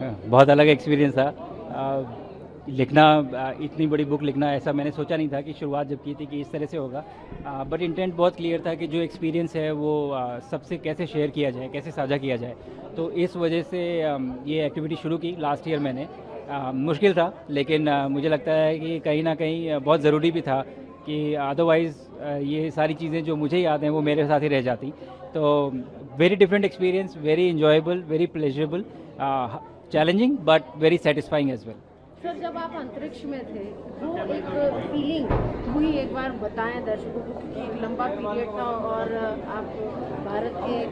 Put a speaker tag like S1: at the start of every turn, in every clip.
S1: बहुत अलग एक्सपीरियंस था। लिखना, इतनी बड़ी बुक लिखना, ऐसा मैंने सोचा नहीं था कि शुरुआत जब की थी कि इस तरह से होगा। बट इंटेंट बहुत क्लियर था कि जो एक्सपीरियंस है वो सबसे कैसे शेयर किया जाए, कैसे साझा किया जाए। तो इस वजह से ये एक्टिविटी शुरू की लास्ट ईयर मैंने। मुश्किल था, लेकिन मुझे लगता है कि कहीं ना कहीं बहुत ज़रूरी भी था कि अदरवाइज़ ये सारी चीज़ें जो मुझे याद हैं वो मेरे साथ ही रह जाती। तो very different experience, very enjoyable, very pleasurable, challenging but very satisfying as well.
S2: Sir, जब आप अंतरिक्ष में थे वो एक फीलिंग हुई, एक बार बताएं दर्शकों को, क्योंकि एक लंबा पीरियड था और आप भारत के एक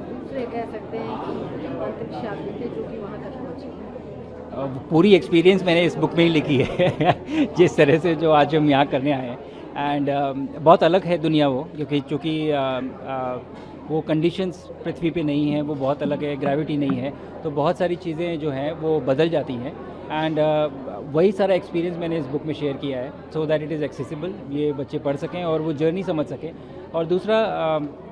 S2: दूसरे कह सकते हैं कि अंतरिक्ष यात्री थे जो कि वहाँ तक पहुँचे।
S1: पूरी एक्सपीरियंस मैंने इस बुक में ही लिखी है जिस तरह से जो आज हम यहाँ करने आए हैं। एंड बहुत अलग है दुनिया वो, क्योंकि चूँकि वो कंडीशंस पृथ्वी पे नहीं हैं, वो बहुत अलग है, ग्रेविटी नहीं है, तो बहुत सारी चीज़ें जो हैं वो बदल जाती हैं। एंड वही सारा एक्सपीरियंस मैंने इस बुक में शेयर किया है, so that it is accessible, ये बच्चे पढ़ सकें और वो जर्नी समझ सकें। और दूसरा,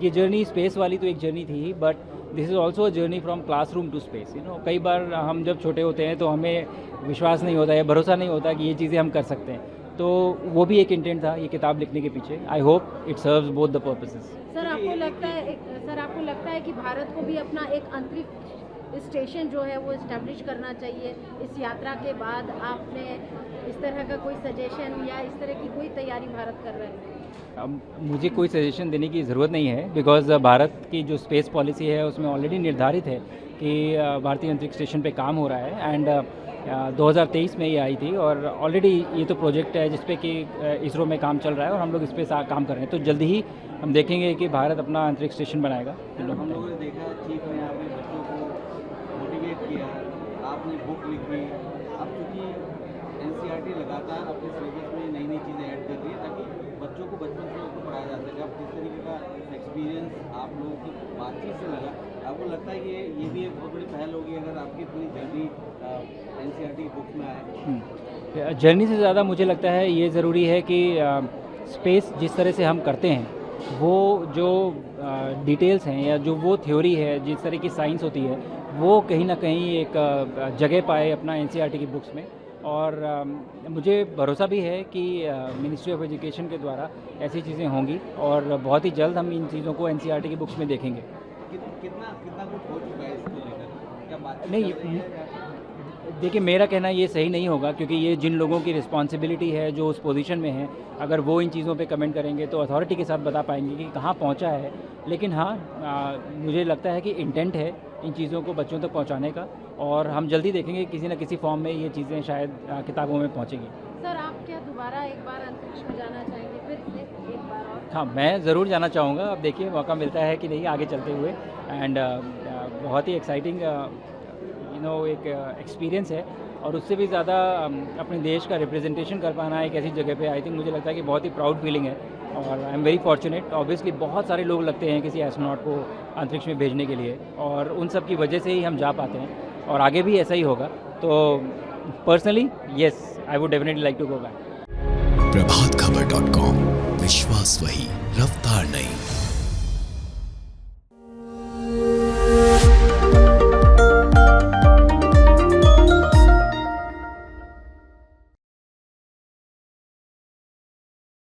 S1: ये जर्नी स्पेस वाली तो एक जर्नी थी ही, but this is also a journey from classroom to space. कई बार हम जब छोटे होते हैं तो हमें विश्वास नहीं होता है, भरोसा नहीं होता कि ये चीज़ें हम कर सकते हैं। तो वो भी एक इंटेंट था ये किताब लिखने के पीछे। I hope it serves both the purposes.
S2: Sir, आपको लगता है कि भारत को भी अपना एक अंतरिक्ष स्टेशन जो है वो इस्टेब्लिश करना चाहिए? इस यात्रा के बाद आपने इस तरह का कोई सजेशन या इस तरह की कोई तैयारी भारत कर रहे हैं?
S1: मुझे कोई सजेशन देने की ज़रूरत नहीं है, बिकॉज़ भारत की जो स्पेस पॉलिसी है उसमें ऑलरेडी निर्धारित है कि भारतीय अंतरिक्ष स्टेशन पे काम हो रहा है। एंड 2023 में ये आई थी और ऑलरेडी ये तो प्रोजेक्ट है जिस पे कि इसरो में काम चल रहा है और हम लोग इस पे काम कर रहे हैं। तो जल्दी ही हम देखेंगे कि भारत अपना अंतरिक्ष स्टेशन बनाएगा।
S3: हम लोगों ने देखा चीफ ने यहाँ पे बच्चों को मोटिवेट किया, आपने बुक लिखी। अब चूँकि एनसीईआरटी लगातार अपने सिलेबस में नई नई चीज़ें ऐड कर रही है ताकि बच्चों को बचपन से उसको पढ़ाया जा सके। अब किस तरीके का एक्सपीरियंस आप लोगों की बातचीत से लगा? आपको लगता है कि ये भी एक बहुत बड़ी पहल होगी अगर आपकी पूरी जर्नी एनसीईआरटी बुक में आए?
S1: जर्नी से ज़्यादा मुझे लगता है ये ज़रूरी है कि स्पेस जिस तरह से हम करते हैं वो जो डिटेल्स हैं या जो वो थ्योरी है, जिस तरह की साइंस होती है, वो कहीं ना कहीं एक जगह पाए अपना एनसीईआरटी की बुक्स में। और मुझे भरोसा भी है कि मिनिस्ट्री ऑफ एजुकेशन के द्वारा ऐसी चीज़ें होंगी और बहुत ही जल्द हम इन चीज़ों को एनसीईआरटी की बुक्स में देखेंगे।
S3: कितना कितना कुछ हो चुका है इसको लेकर? क्या बात
S1: नहीं, देखिए मेरा कहना ये सही नहीं होगा, क्योंकि ये जिन लोगों की रिस्पॉन्सिबिलिटी है जो उस पोजीशन में है, अगर वो इन चीज़ों पे कमेंट करेंगे तो अथॉरिटी के साथ बता पाएंगे कि कहाँ पहुँचा है। लेकिन हाँ, मुझे लगता है कि इंटेंट है इन चीज़ों को बच्चों तक पहुँचाने का, और हम जल्दी देखेंगे किसी न किसी फॉर्म में ये चीज़ें शायद किताबों में पहुँचेंगी।
S2: सर, आप क्या दोबारा एक बार अंतरिक्ष में जाना चाहेंगे, फिर से एक बार और?
S1: हाँ, मैं ज़रूर जाना चाहूँगा। अब देखिए मौका मिलता है कि नहीं आगे चलते हुए। एंड बहुत ही एक्साइटिंग एक एक्सपीरियंस है, और उससे भी ज़्यादा अपने देश का रिप्रेजेंटेशन कर पाना एक ऐसी जगह पे, आई थिंक मुझे लगता है कि बहुत ही प्राउड फीलिंग है। और I am very fortunate. Obviously बहुत सारे लोग लगते हैं किसी एस्ट्रोनॉट को अंतरिक्ष में भेजने के लिए, और उन सब की वजह से ही हम जा पाते हैं, और आगे भी ऐसा ही होगा। तो personally yes, I would definitely like to go back.
S4: प्रभातखबर.com, विश्वास वही, रफ्तार